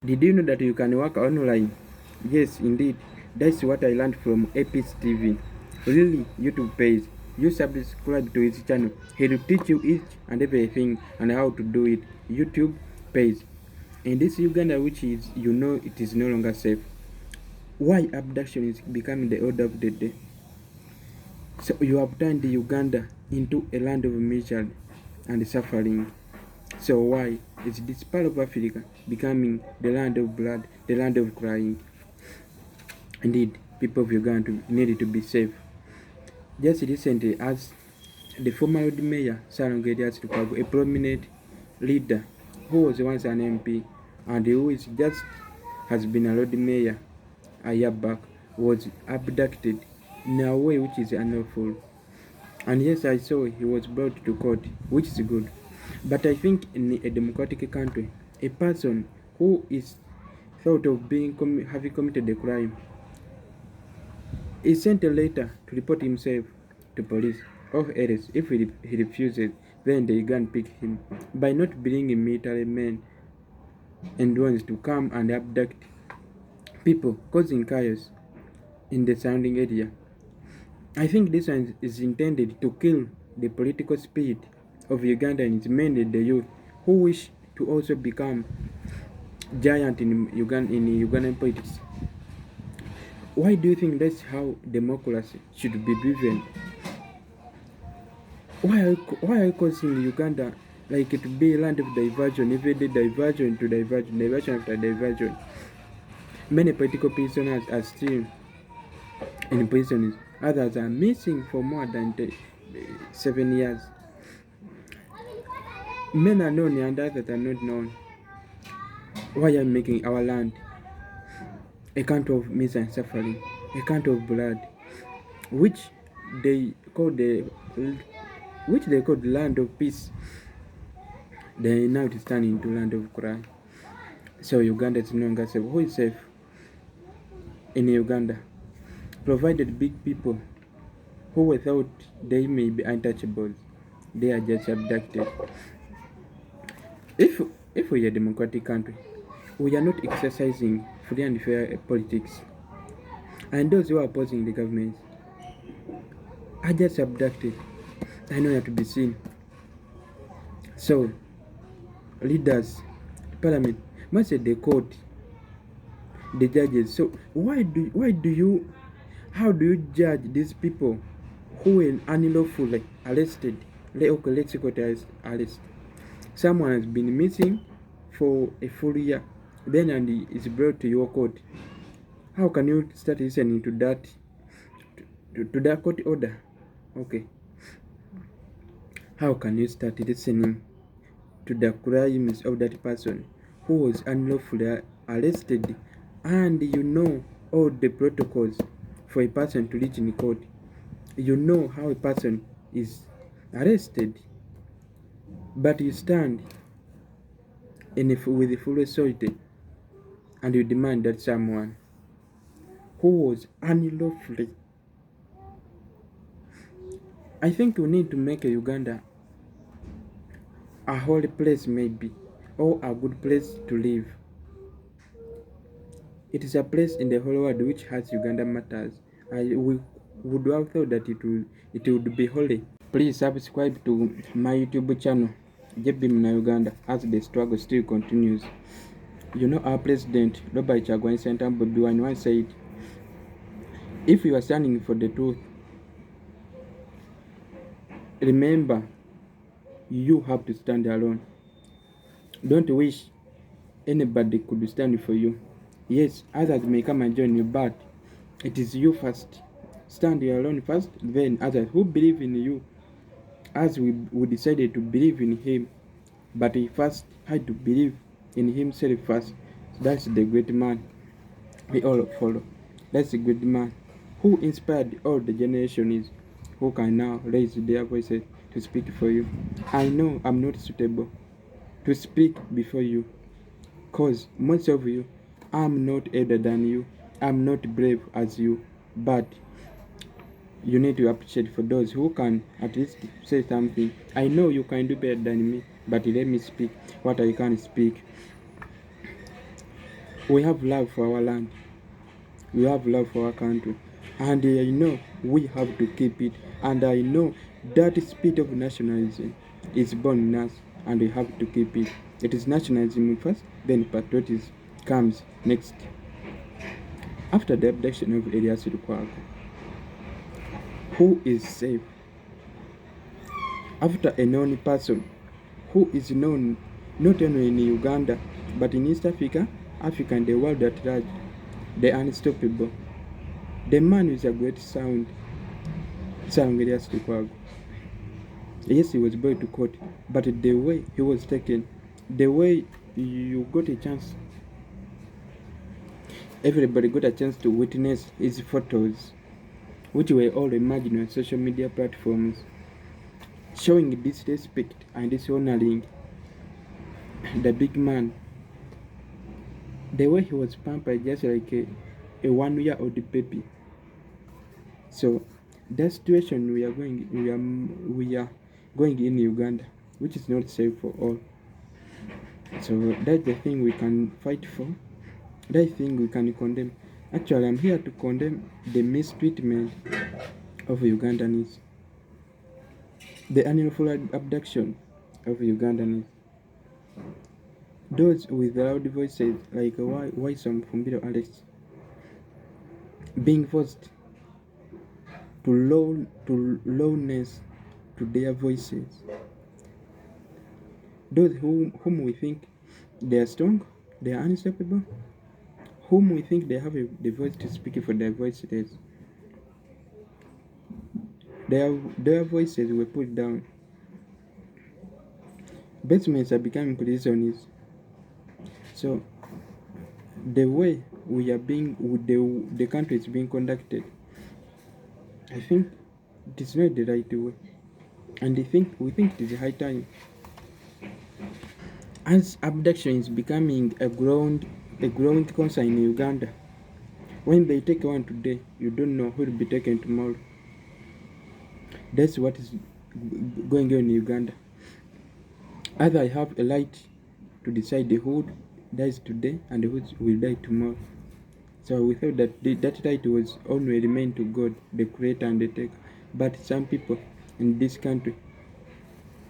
Did you know that you can work online? Yes, indeed. That's what I learned from Epis TV. Really, YouTube page. You subscribe to his channel. He will teach you each and everything and how to do it. YouTube page. In this Uganda, which is it is no longer safe. Why abduction is becoming the order of the day? So you have turned Uganda into a land of misery and suffering. So why is this part of Africa becoming the land of blood, the land of crying? Indeed, people of Uganda needed to be safe. Just recently, as the former Lord Mayor, Sarangerias Lukago, a prominent leader who was once an MP and who is just has been a Lord Mayor a year back, was abducted in a way which is unlawful. And yes, I saw he was brought to court, which is good. But I think in a democratic country, a person who is thought of having committed a crime is sent a letter to report himself to police, or else if he refuses, then they can pick him by not bringing military men and ones to come and abduct people, causing chaos in the surrounding area. I think this one is intended to kill the political spirit of Ugandans, mainly the youth, who wish to also become giant in Ugandan politics. Why do you think that's how democracy should be driven? Why are you causing Uganda like it to be a land of diversion, every day diversion to diversion, diversion after diversion? Many political prisoners are still in prisons. Others are missing for more than 7 years. Men are known and others are not known. Why are you making our land a country of misery and suffering, a country of blood, which they call the land of peace? They now it is turning into land of crime. So Uganda is no longer safe. Who is safe in Uganda? Provided big people who were thought they may be untouchables, they are just abducted. If if we are a democratic country, we are not exercising free and fair politics. And those who are opposing the government are just abducted. I know you have to be seen. So leaders, parliament, must say the court, the judges. So how do you judge these people who were unlawfully arrested? Let's go to arrest. Someone has been missing for a full year, then and he is brought to your court. How can you start listening to that to that court order? Okay. How can you start listening to the crimes of that person who was unlawfully arrested, and you know all the protocols for a person to reach in court? You know how a person is arrested, but you stand with full authority and you demand that someone who was unlawfully. I think we need to make a Uganda a holy place, maybe, or a good place to live. It is a place in the whole world which has Uganda matters. We would have thought that it would be holy. Please subscribe to my YouTube channel, JB Mna Uganda, as the struggle still continues. You know, our president, Robert Chagwan Senta Bobi Wine, once said, if you are standing for the truth, remember, you have to stand alone. Don't wish anybody could stand for you. Yes, others may come and join you, but it is you first. Stand alone first, then others who believe in you. As we decided to believe in him, but he first had to believe in himself first. That's the great man we all follow. That's the great man who inspired all the generations who can now raise their voices to speak for you. I know I'm not suitable to speak before you, cause most of you, I'm not elder than you, I'm not brave as you, but you need to appreciate for those who can at least say something. I know you can do better than me, but let me speak what I can speak. We have love for our land. We have love for our country. And I know we have to keep it. And I know that spirit of nationalism is born in us. And we have to keep it. It is nationalism first, then patriotism comes next. After the abduction of Elias Lukwago, who is safe? After a known person who is known not only in Uganda but in East Africa, Africa and the world at large, the unstoppable, the man with a great sound, Elias Lukwago. Yes, he was brought to court, but the way he was taken, the way you got a chance, everybody got a chance to witness his photos, which were all emerging on social media platforms, showing disrespect and dishonoring the big man. The way he was pampered just like a 1-year-old baby. So that situation we are going in Uganda, which is not safe for all. So that's the thing we can fight for. That's the thing we can condemn. Actually, I'm here to condemn the mistreatment of Ugandans, the unlawful abduction of Ugandans. Those with loud voices like why some Fumbiro Alex being forced to lowness to their voices. Those whom we think they are strong, they are unstoppable, whom we think they have the voice to speak for their voices. Their voices were put down. Basements are becoming prisons. So the way we are being, the country is being conducted, I think it is not the right way. And we think it is high time. As abduction is becoming a growing concern in Uganda, when they take one today, you don't know who will be taken tomorrow. That's what is going on in Uganda. Either I have a right to decide who dies today and who will die tomorrow. So we thought that that right was only remain to God, the creator and the taker. But some people in this country,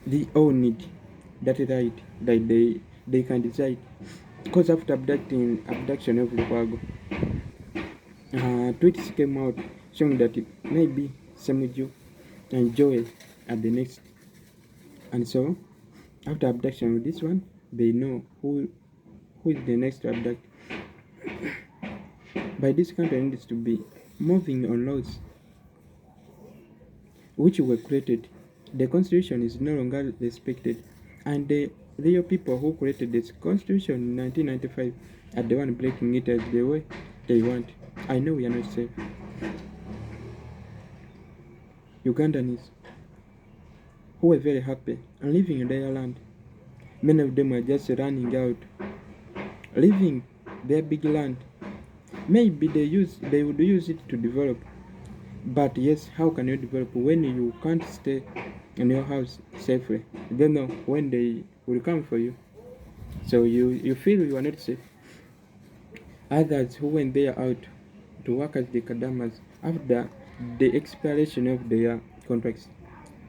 they all need that right that they can decide. Because after abduction of Lukwago, tweets came out showing that maybe Samuju and Joel are the next. And so after abduction of this one, they know who is the next to abduct. By this country needs to be moving on laws which were created. The constitution is no longer respected, and the real people who created this constitution in 1995 are the one breaking it as the way they want. I know we are not safe. Ugandans who were very happy and living in their land, many of them are just running out, leaving their big land. Maybe they would use it to develop. But yes, how can you develop when you can't stay in your house safely? You don't know when they will come for you. So you feel you are not safe. Others who went there out to work as the kadamas after the expiration of their contracts,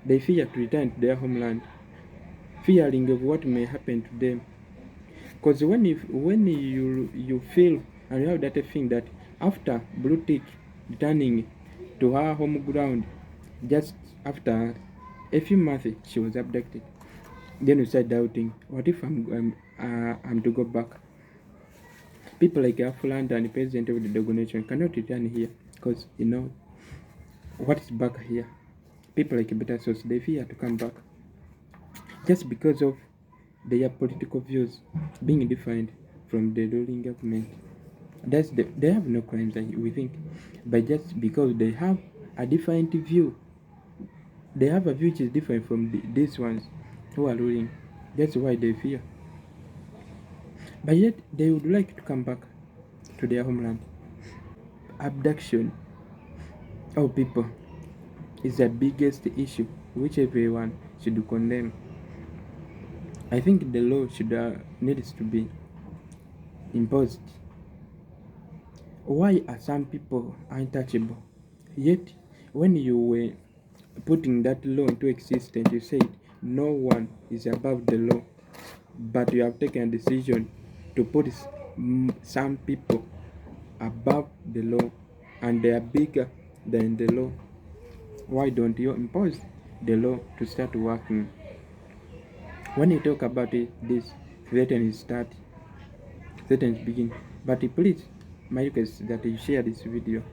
they fear to return to their homeland, fearing of what may happen to them. Because when you feel and you have that thing that after Blue Tick returning to her home ground, just after a few months she was abducted, then you start doubting, what if I'm to go back? People like Afland and the president of the Dogo Nation cannot return here because you know what is back here. People like Better Source, they fear to come back just because of their political views being different from the ruling government. They have no crimes, we think, but just because they have a different view, they have a view which is different from these ones who are ruling. That's why they fear. But yet they would like to come back to their homeland. Abduction of people is the biggest issue which everyone should condemn. I think the law needs to be imposed Why are some people untouchable? Yet, when you were putting that law into existence, you said no one is above the law, but you have taken a decision to put some people above the law and they are bigger than the law. Why don't you impose the law to start working? When you talk about it, this threaten start, threaten begin. But please, my request is that you share this video.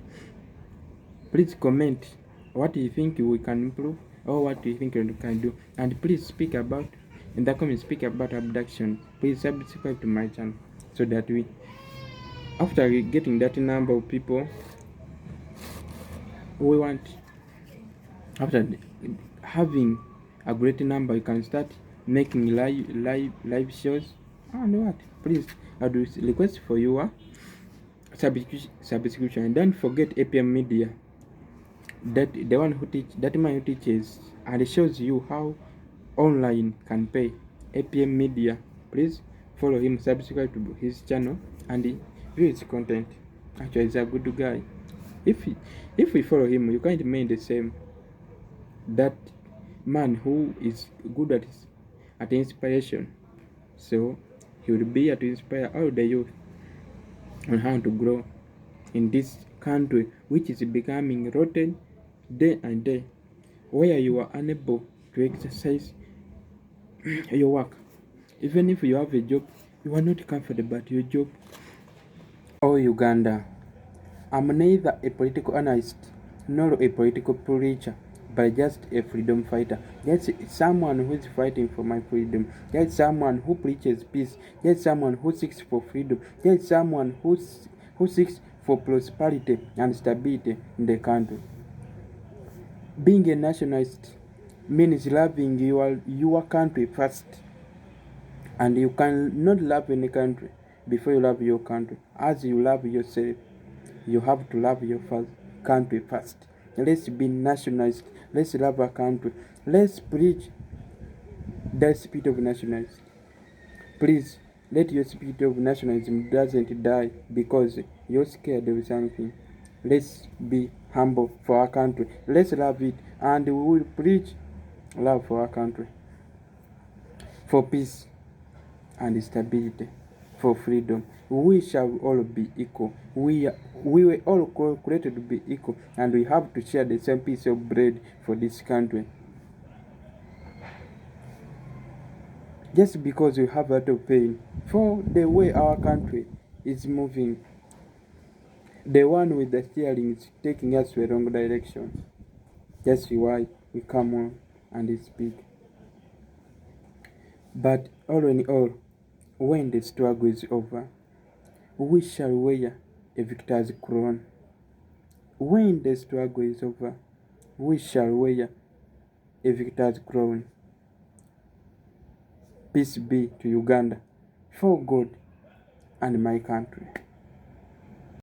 Please comment what you think we can improve or what you think we can do, and please speak about in the comments. Speak about abduction. Please subscribe to my channel so that we, after getting that number of people we want, after having a great number, you can start making live shows. And what? Please, I do request for your subscription, and don't forget APM Media. That the one who teach, that man who teaches and shows you how online can pay. APM Media. Please follow him, subscribe to his channel, and view his content. Actually, he's a good guy. If we follow him, you can't remain the same. That man who is good at inspiration, so he will be here to inspire all the youth on how to grow in this country, which is becoming rotten day and day, where you are unable to exercise your work. Even if you have a job, you are not comfortable at your job. Oh, Uganda, I'm neither a political analyst nor a political preacher, but just a freedom fighter. Just someone who is fighting for my freedom. Just someone who preaches peace. Just someone who seeks for freedom. Just someone who seeks for prosperity and stability in the country. Being a nationalist means loving your country first. And you cannot love any country before you love your country. As you love yourself, you have to love your country first. Let's be nationalist. Let's love our country. Let's preach the spirit of nationalism. Please, let your spirit of nationalism doesn't die because you're scared of something. Let's be humble for our country. Let's love it, and we will preach love for our country, for peace and stability, for freedom. We shall all be equal. We were all created to be equal, and we have to share the same piece of bread for this country. Just because we have a lot of pain for the way our country is moving, the one with the steering is taking us to a wrong direction. That's why we come on and speak. But all in all, when the struggle is over, we shall wear a victor's crown. When the struggle is over, we shall wear a victor's crown. Peace be to Uganda, for God and my country.